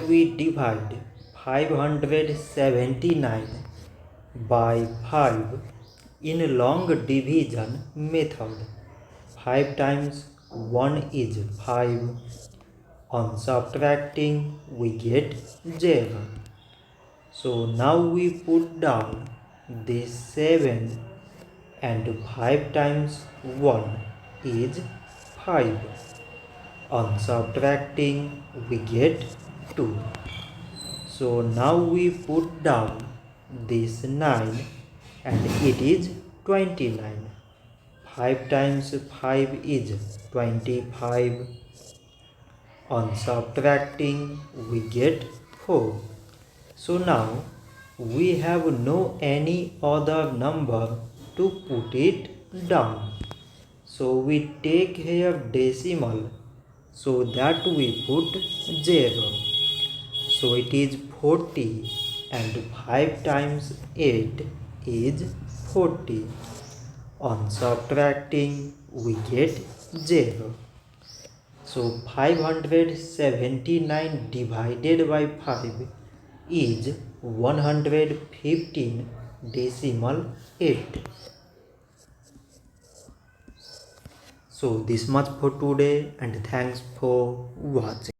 we divide 579 by 5 in long division method. 5 times 1 is 5. On subtracting we get 0. So now we put down this 7 and 5 times 1 is 5. On subtracting we get 2. So now we put down this 9 and it is 29. 5 times 5 is 25. On subtracting we get 4. So now we have no any other number to put it down. So we take here decimal so that we put 0. So it is 40 and 5 times 8 is 40. On subtracting we get 0. So 579 divided by 5 is 115.8. So this much for today and thanks for watching.